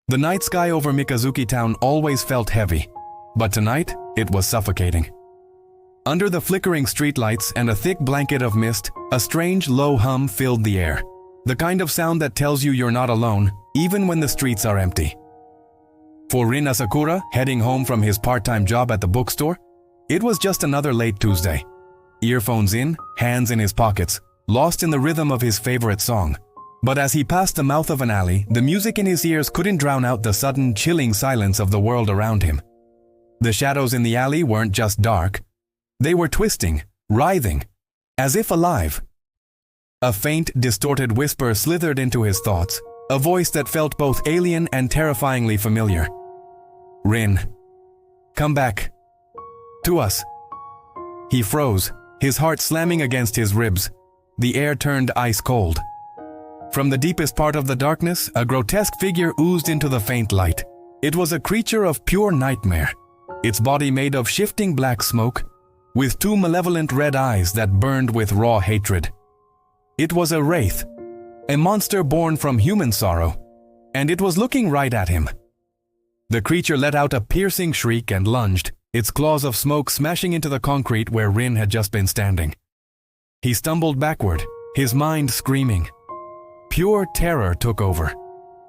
The night sky over Mikazuki town always felt heavy, but tonight it was suffocating. Under the flickering streetlights and a thick blanket of mist, a strange low hum filled the air, the kind of sound that tells you you're not alone, even when the streets are empty. For Rin Asakura, heading home from his part-time job at the bookstore, it was just another late Tuesday. Earphones in, hands in his pockets, lost in the rhythm of his favorite song. But as he passed the mouth of an alley, the music in his ears couldn't drown out the sudden, chilling silence of the world around him. The shadows in the alley weren't just dark. They were twisting, writhing, as if alive. A faint, distorted whisper slithered into his thoughts, a voice that felt both alien and terrifyingly familiar. "Rin, come back. To us." He froze, his heart slamming against his ribs. The air turned ice cold. From the deepest part of the darkness, a grotesque figure oozed into the faint light. It was a creature of pure nightmare, its body made of shifting black smoke, with two malevolent red eyes that burned with raw hatred. It was a wraith, a monster born from human sorrow, and it was looking right at him. The creature let out a piercing shriek and lunged, its claws of smoke smashing into the concrete where Rin had just been standing. He stumbled backward, his mind screaming. Pure terror took over.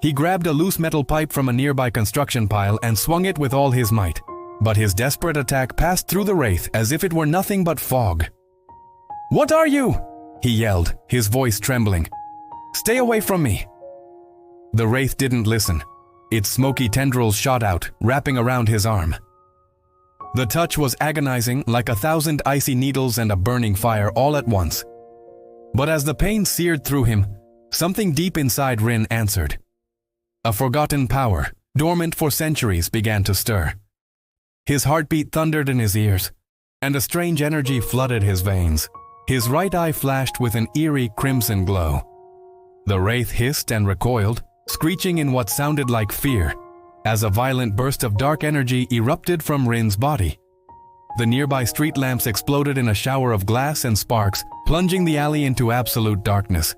He grabbed a loose metal pipe from a nearby construction pile and swung it with all his might. But his desperate attack passed through the wraith as if it were nothing but fog. "What are you?" he yelled, his voice trembling. "Stay away from me." The wraith didn't listen. Its smoky tendrils shot out, wrapping around his arm. The touch was agonizing, like 1,000 icy needles and a burning fire all at once. But as the pain seared through him, something deep inside Rin answered. A forgotten power, dormant for centuries, began to stir. His heartbeat thundered in his ears, and a strange energy flooded his veins. His right eye flashed with an eerie crimson glow. The wraith hissed and recoiled, screeching in what sounded like fear, as a violent burst of dark energy erupted from Rin's body. The nearby street lamps exploded in a shower of glass and sparks, plunging the alley into absolute darkness.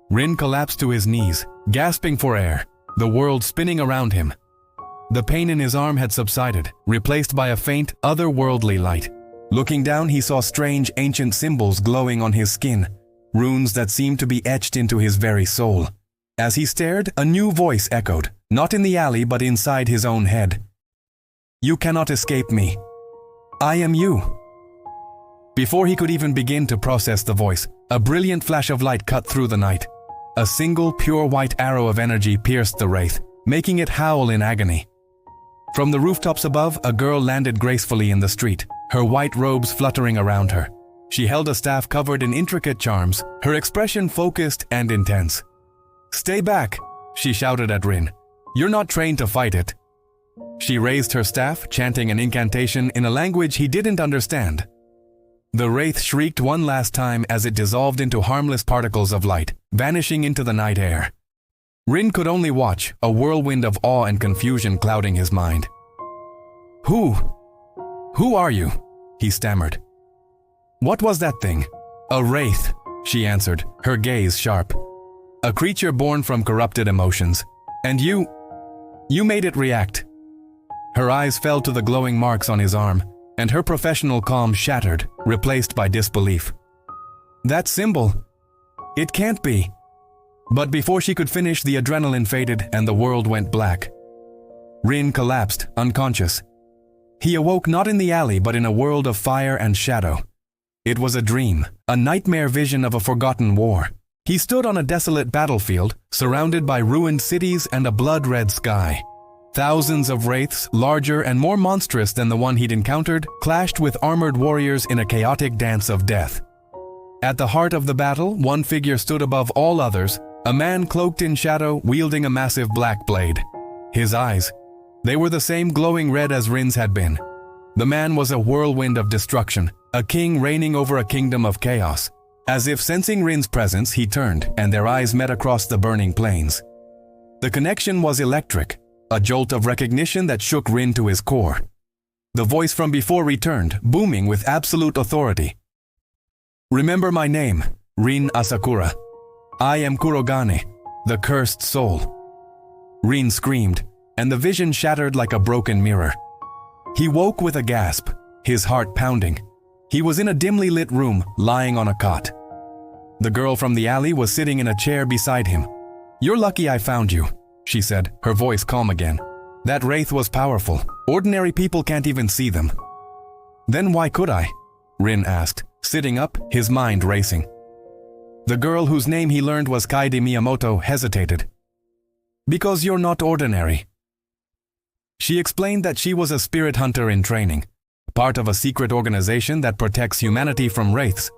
Rin collapsed to his knees, gasping for air, the world spinning around him. The pain in his arm had subsided, replaced by a faint, otherworldly light. Looking down, he saw strange, ancient symbols glowing on his skin, runes that seemed to be etched into his very soul. As he stared, a new voice echoed, not in the alley but inside his own head. "You cannot escape me. I am you." Before he could even begin to process the voice, a brilliant flash of light cut through the night. A single pure white arrow of energy pierced the wraith, making it howl in agony. From the rooftops above, a girl landed gracefully in the street, her white robes fluttering around her. She held a staff covered in intricate charms, her expression focused and intense. "Stay back," she shouted at Rin. "You're not trained to fight it." She raised her staff, chanting an incantation in a language he didn't understand. The wraith shrieked one last time as it dissolved into harmless particles of light, vanishing into the night air. Rin could only watch, a whirlwind of awe and confusion clouding his mind. Who are you?" he stammered. "What was that thing?" "A wraith," she answered, her gaze sharp. "A creature born from corrupted emotions. And you made it react." Her eyes fell to the glowing marks on his arm, and her professional calm shattered, replaced by disbelief. "That symbol? It can't be." But before she could finish, the adrenaline faded and the world went black. Rin collapsed, unconscious. He awoke not in the alley but in a world of fire and shadow. It was a dream, a nightmare vision of a forgotten war. He stood on a desolate battlefield, surrounded by ruined cities and a blood-red sky. Thousands of wraiths, larger and more monstrous than the one he'd encountered, clashed with armored warriors in a chaotic dance of death. At the heart of the battle, one figure stood above all others, a man cloaked in shadow, wielding a massive black blade. His eyes, they were the same glowing red as Rin's had been. The man was a whirlwind of destruction, a king reigning over a kingdom of chaos. As if sensing Rin's presence, he turned, and their eyes met across the burning plains. The connection was electric, a jolt of recognition that shook Rin to his core. The voice from before returned, booming with absolute authority. "Remember my name, Rin Asakura. I am Kurogane, the cursed soul." Rin screamed, and the vision shattered like a broken mirror. He woke with a gasp, his heart pounding. He was in a dimly lit room, lying on a cot. The girl from the alley was sitting in a chair beside him. "You're lucky I found you," she said, her voice calm again. "That wraith was powerful. Ordinary people can't even see them." "Then why could I?" Rin asked, sitting up, his mind racing. The girl whose name he learned was Kaede Miyamoto hesitated. "Because you're not ordinary." She explained that she was a spirit hunter in training, part of a secret organization that protects humanity from wraiths.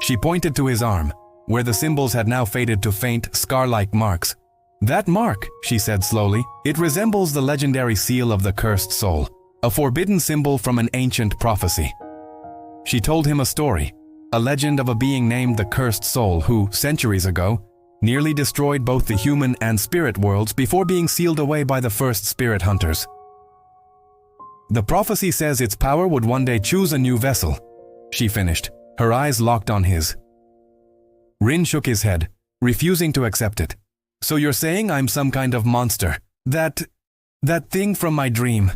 She pointed to his arm, where the symbols had now faded to faint, scar-like marks. "That mark," she said slowly, "it resembles the legendary seal of the cursed soul, a forbidden symbol from an ancient prophecy." She told him a story, a legend of a being named the Cursed Soul who, centuries ago, nearly destroyed both the human and spirit worlds before being sealed away by the first spirit hunters. "The prophecy says its power would one day choose a new vessel," she finished, her eyes locked on his. Rin shook his head, refusing to accept it. "So you're saying I'm some kind of monster? That thing from my dream?"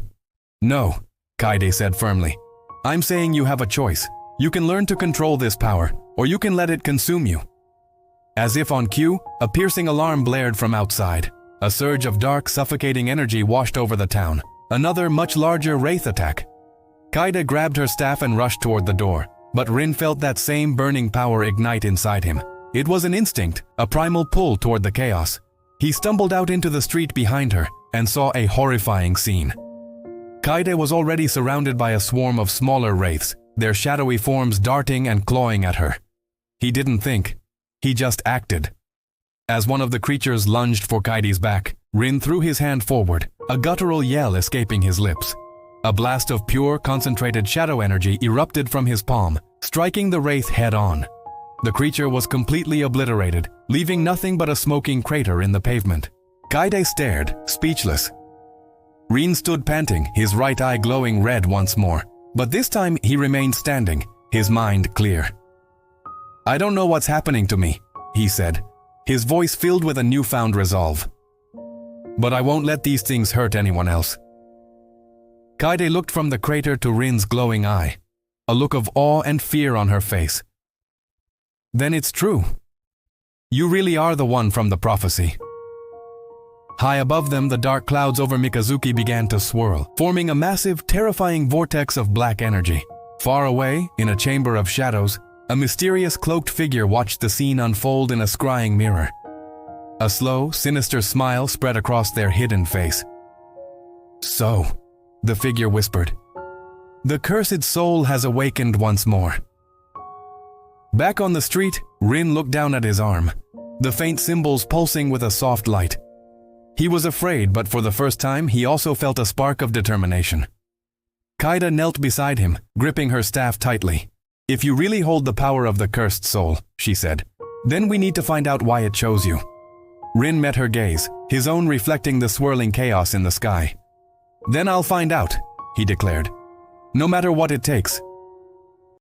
"No," Kaede said firmly. "I'm saying you have a choice. You can learn to control this power, or you can let it consume you." As if on cue, a piercing alarm blared from outside. A surge of dark, suffocating energy washed over the town. Another, much larger wraith attack. Kaede grabbed her staff and rushed toward the door, but Rin felt that same burning power ignite inside him. It was an instinct, a primal pull toward the chaos. He stumbled out into the street behind her and saw a horrifying scene. Kaede was already surrounded by a swarm of smaller wraiths, their shadowy forms darting and clawing at her. He didn't think. He just acted. As one of the creatures lunged for Kaede's back, Rin threw his hand forward, a guttural yell escaping his lips. A blast of pure, concentrated shadow energy erupted from his palm, striking the wraith head-on. The creature was completely obliterated, leaving nothing but a smoking crater in the pavement. Kaede stared, speechless. Rin stood panting, his right eye glowing red once more, but this time he remained standing, his mind clear. "I don't know what's happening to me," he said, his voice filled with a newfound resolve. "But I won't let these things hurt anyone else." Kaede looked from the crater to Rin's glowing eye, a look of awe and fear on her face. "Then it's true. You really are the one from the prophecy." High above them, the dark clouds over Mikazuki began to swirl, forming a massive, terrifying vortex of black energy. Far away, in a chamber of shadows, a mysterious cloaked figure watched the scene unfold in a scrying mirror. A slow, sinister smile spread across their hidden face. "So," the figure whispered, "the cursed soul has awakened once more." Back on the street, Rin looked down at his arm, the faint symbols pulsing with a soft light. He was afraid, but for the first time, he also felt a spark of determination. Kaede knelt beside him, gripping her staff tightly. "If you really hold the power of the cursed soul," she said, "then we need to find out why it chose you." Rin met her gaze, his own reflecting the swirling chaos in the sky. "Then I'll find out," he declared. "No matter what it takes."